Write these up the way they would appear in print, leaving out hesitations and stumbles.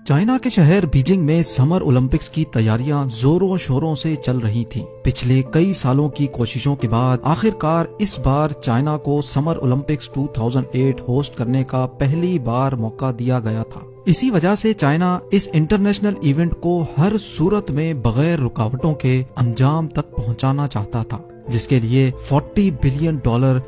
China के शहर Beijing में समर ओलंपिक्स की तैयारियां जोरों शोरों से चल रही थीं। पिछले कई सालों की कोशिशों के बाद आखिरकार इस बार चाइना को समर ओलंपिक्स 2008 होस्ट करने का पहली बार मौका दिया गया था। इसी वजह से चाइना इस इंटरनेशनल इवेंट को हर सूरत में बगैर रुकावटों के अंजाम तक पहुंचाना चाहता था, जिसके लिए $40 बिलियन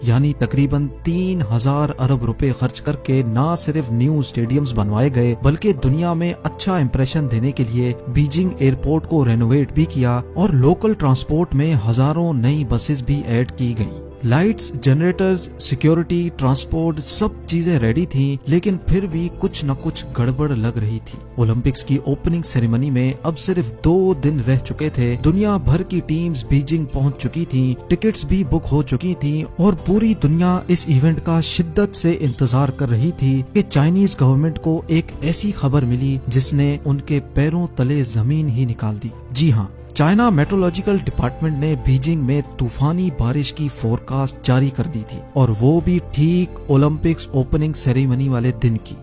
यानी तकरीबन 3000 अरब रुपए खर्च करके न सिर्फ न्यू स्टेडियम्स बनवाए गए बल्कि दुनिया में अच्छा इंप्रेशन देने के लिए बीजिंग एयरपोर्ट को रेनोवेट भी किया और लोकल ट्रांसपोर्ट में हजारों नई बसेस भी ऐड की गयी। लाइट्स, जनरेटर्स, सिक्योरिटी, ट्रांसपोर्ट सब चीजें रेडी थीं, लेकिन फिर भी कुछ न कुछ गड़बड़ लग रही थी। ओलंपिक्स की ओपनिंग सेरेमनी में अब सिर्फ 2 दिन रह चुके थे। दुनिया भर की टीम्स बीजिंग पहुंच चुकी थीं, टिकट्स भी बुक हो चुकी थीं और पूरी दुनिया इस इवेंट का शिद्दत से इंतजार कर रही थी कि चाइनीज गवर्नमेंट को एक ऐसी खबर मिली जिसने उनके पैरों तले जमीन ही निकाल दी। जी हाँ, चाइना मेट्रोलॉजिकल डिपार्टमेंट ने बीजिंग में तूफानी बारिश की फोरकास्ट जारी कर दी थी और वो भी ठीक ओलंपिक्स ओपनिंग सेरेमनी वाले दिन की।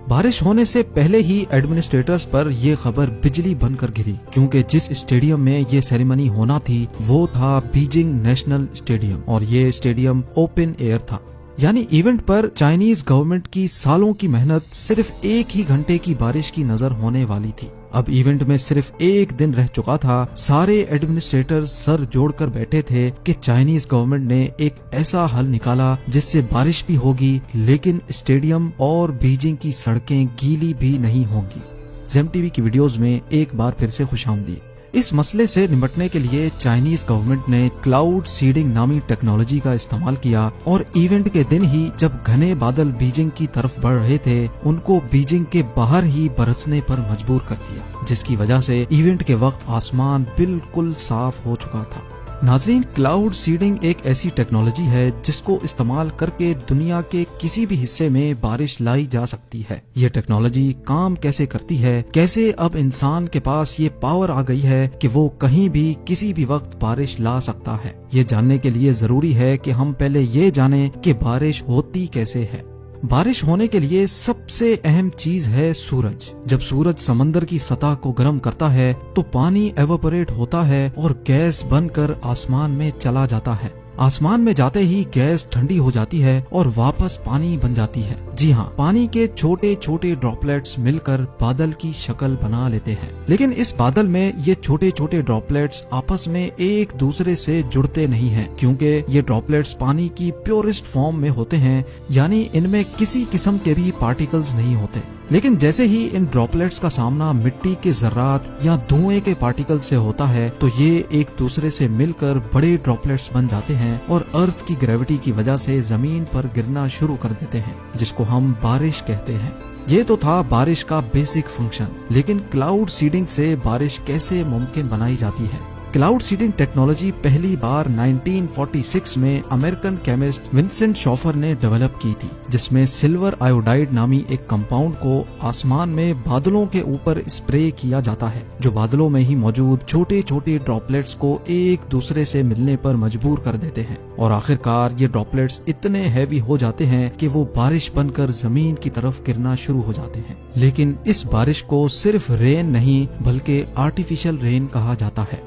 बारिश होने से पहले ही एडमिनिस्ट्रेटर्स पर ये खबर बिजली बनकर गिरी, क्योंकि जिस स्टेडियम में ये सेरेमनी होना थी वो था बीजिंग नेशनल स्टेडियम और ये स्टेडियम ओपन एयर था। यानी इवेंट पर चाइनीज गवर्नमेंट की सालों की मेहनत सिर्फ एक ही घंटे की बारिश की नजर होने वाली थी। अब इवेंट में सिर्फ एक दिन रह चुका था। सारे एडमिनिस्ट्रेटर्स सर जोड़कर बैठे थे कि चाइनीज गवर्नमेंट ने एक ऐसा हल निकाला जिससे बारिश भी होगी लेकिन स्टेडियम और बीजिंग की सड़कें गीली भी नहीं होंगी। ज़ेम टीवी की वीडियोस में एक बार फिर से खुशामदीद। इस मसले से निपटने के लिए चाइनीज गवर्नमेंट ने क्लाउड सीडिंग नामी टेक्नोलॉजी का इस्तेमाल किया और इवेंट के दिन ही जब घने बादल बीजिंग की तरफ बढ़ रहे थे, उनको बीजिंग के बाहर ही बरसने पर मजबूर कर दिया, जिसकी वजह से इवेंट के वक्त आसमान बिल्कुल साफ हो चुका था। नाज़रीन, क्लाउड सीडिंग एक ऐसी टेक्नोलॉजी है जिसको इस्तेमाल करके दुनिया के किसी भी हिस्से में बारिश लाई जा सकती है। ये टेक्नोलॉजी काम कैसे करती है, कैसे अब इंसान के पास ये पावर आ गई है कि वो कहीं भी किसी भी वक्त बारिश ला सकता है, ये जानने के लिए जरूरी है कि हम पहले ये जानें कि बारिश होती कैसे है। बारिश होने के लिए सबसे अहम चीज है सूरज। जब सूरज समंदर की सतह को गर्म करता है तो पानी एवापोरेट होता है और गैस बनकर आसमान में चला जाता है। आसमान में जाते ही गैस ठंडी हो जाती है और वापस पानी बन जाती है। जी हाँ, पानी के छोटे छोटे ड्रॉपलेट्स मिलकर बादल की शक्ल बना लेते हैं। लेकिन इस बादल में ये छोटे छोटे ड्रॉपलेट्स आपस में एक दूसरे से जुड़ते नहीं हैं, क्योंकि ये ड्रॉपलेट्स पानी की प्योरेस्ट फॉर्म में होते हैं, यानी इनमें किसी किस्म के भी पार्टिकल्स नहीं होते। लेकिन जैसे ही इन ड्रॉपलेट्स का सामना मिट्टी के जर्रात या धुएं के पार्टिकल से होता है तो ये एक दूसरे से मिलकर बड़े ड्रॉपलेट्स बन जाते हैं और अर्थ की ग्रेविटी की वजह से जमीन पर गिरना शुरू कर देते हैं, जिसको हम बारिश कहते हैं। ये तो था बारिश का बेसिक फंक्शन, लेकिन क्लाउड सीडिंग से बारिश कैसे मुमकिन बनाई जाती है। क्लाउड सीडिंग टेक्नोलॉजी पहली बार 1946 में अमेरिकन केमिस्ट विंसेंट शॉफर ने डेवलप की थी, जिसमें सिल्वर आयोडाइड नामी एक कंपाउंड को आसमान में बादलों के ऊपर स्प्रे किया जाता है, जो बादलों में ही मौजूद छोटे छोटे ड्रॉपलेट्स को एक दूसरे से मिलने पर मजबूर कर देते हैं और आखिरकार ये ड्रॉपलेट्स इतने हैवी हो जाते हैं कि वो बारिश बनकर जमीन की तरफ गिरना शुरू हो जाते हैं। लेकिन इस बारिश को सिर्फ रेन नहीं बल्कि आर्टिफिशियल रेन कहा जाता है।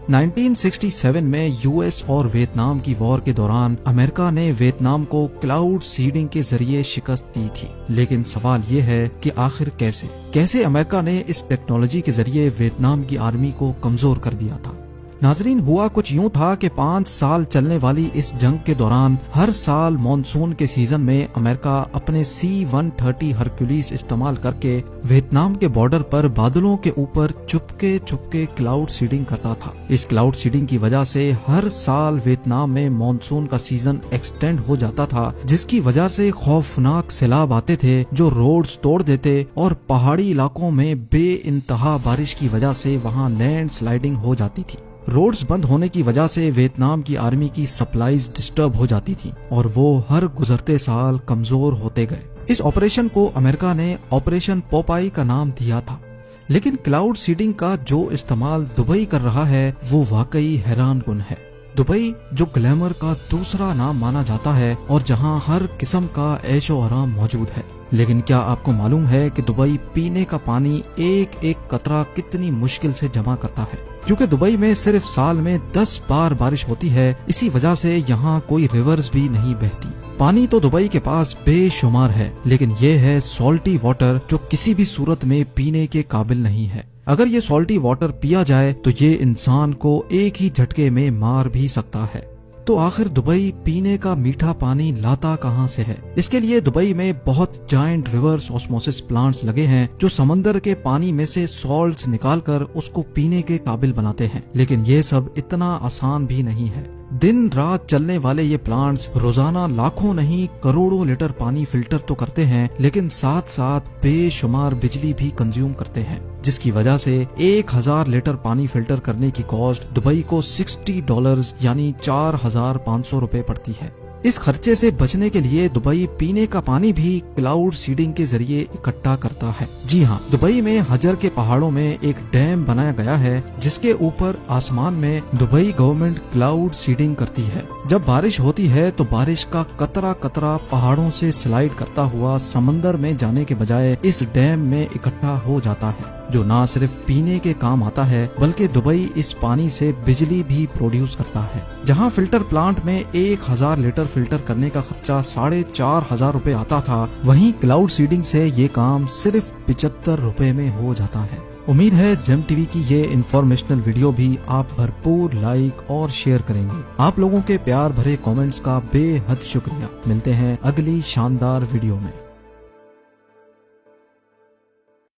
1967 में यूएस और वियतनाम की वॉर के दौरान अमेरिका ने वियतनाम को क्लाउड सीडिंग के जरिए शिकस्त दी थी। लेकिन सवाल ये है कि आखिर कैसे अमेरिका ने इस टेक्नोलॉजी के जरिए वियतनाम की आर्मी को कमजोर कर दिया था। नाजरीन, हुआ कुछ यूं था कि 5 साल चलने वाली इस जंग के दौरान हर साल मॉनसून के सीजन में अमेरिका अपने C-130 हरक्यूलिस इस्तेमाल करके वियतनाम के बॉर्डर पर बादलों के ऊपर चुपके चुपके क्लाउड सीडिंग करता था। इस क्लाउड सीडिंग की वजह से हर साल वियतनाम में मॉनसून का सीजन एक्सटेंड हो जाता था, जिसकी वजह से खौफनाक सैलाब आते थे जो रोड्स तोड़ देते और पहाड़ी इलाकों में बेइंतहा बारिश की वजह से वहां लैंड स्लाइडिंग हो जाती थी। रोड्स बंद होने की वजह से वियतनाम की आर्मी की सप्लाईज डिस्टर्ब हो जाती थी और वो हर गुजरते साल कमजोर होते गए। इस ऑपरेशन को अमेरिका ने ऑपरेशन पोपाई का नाम दिया था। लेकिन क्लाउड सीडिंग का जो इस्तेमाल दुबई कर रहा है वो वाकई हैरानकुन है। दुबई जो ग्लैमर का दूसरा नाम माना जाता है और जहां हर किस्म का ऐशो आराम मौजूद है, لیکن کیا آپ کو معلوم ہے کہ دبئی پینے کا پانی ایک ایک قطرہ کتنی مشکل سے جمع کرتا ہے؟ کیونکہ دبئی میں صرف سال میں 10 بار بارش ہوتی ہے، اسی وجہ سے یہاں کوئی ریورز بھی نہیں بہتی۔ پانی تو دبئی کے پاس بے شمار ہے، لیکن یہ ہے سالٹی واٹر جو کسی بھی صورت میں پینے کے قابل نہیں ہے۔ اگر یہ سالٹی واٹر پیا جائے تو یہ انسان کو ایک ہی جھٹکے میں مار بھی سکتا ہے۔ تو آخر دبئی پینے کا میٹھا پانی لاتا کہاں سے ہے؟ اس کے لیے دبئی میں بہت جائنٹ ریورس آسموسس پلانٹس لگے ہیں جو سمندر کے پانی میں سے سالٹس نکال کر اس کو پینے کے قابل بناتے ہیں، لیکن یہ سب اتنا آسان بھی نہیں ہے۔ دن رات چلنے والے یہ پلانٹس روزانہ لاکھوں نہیں کروڑوں لیٹر پانی فلٹر تو کرتے ہیں، لیکن ساتھ ساتھ بے شمار بجلی بھی کنزیوم کرتے ہیں، جس کی وجہ سے 1000 لیٹر پانی فلٹر کرنے کی کاسٹ دبئی کو $60 یعنی 4500 روپے پڑتی ہے۔ اس خرچے سے بچنے کے لیے دبئی پینے کا پانی بھی کلاؤڈ سیڈنگ کے ذریعے اکٹھا کرتا ہے۔ جی ہاں، دبئی میں حجر کے پہاڑوں میں ایک ڈیم بنایا گیا ہے جس کے اوپر آسمان میں دبئی گورنمنٹ کلاؤڈ سیڈنگ کرتی ہے۔ جب بارش ہوتی ہے تو بارش کا قطرہ قطرہ پہاڑوں سے سلائیڈ کرتا ہوا سمندر میں جانے کے بجائے اس ڈیم میں اکٹھا ہو جاتا ہے، جو نہ صرف پینے کے کام آتا ہے بلکہ دبئی اس پانی سے بجلی بھی پروڈیوس کرتا ہے۔ جہاں فلٹر پلانٹ میں 1000 لیٹر فلٹر کرنے کا خرچہ 4500 روپے آتا تھا، وہیں کلاؤڈ سیڈنگ سے یہ کام صرف 75 روپے میں ہو جاتا ہے۔ امید ہے زیم ٹی وی کی یہ انفارمیشنل ویڈیو بھی آپ بھرپور لائک اور شیئر کریں گے۔ آپ لوگوں کے پیار بھرے کامنٹس کا بے حد شکریہ۔ ملتے ہیں اگلی شاندار ویڈیو میں۔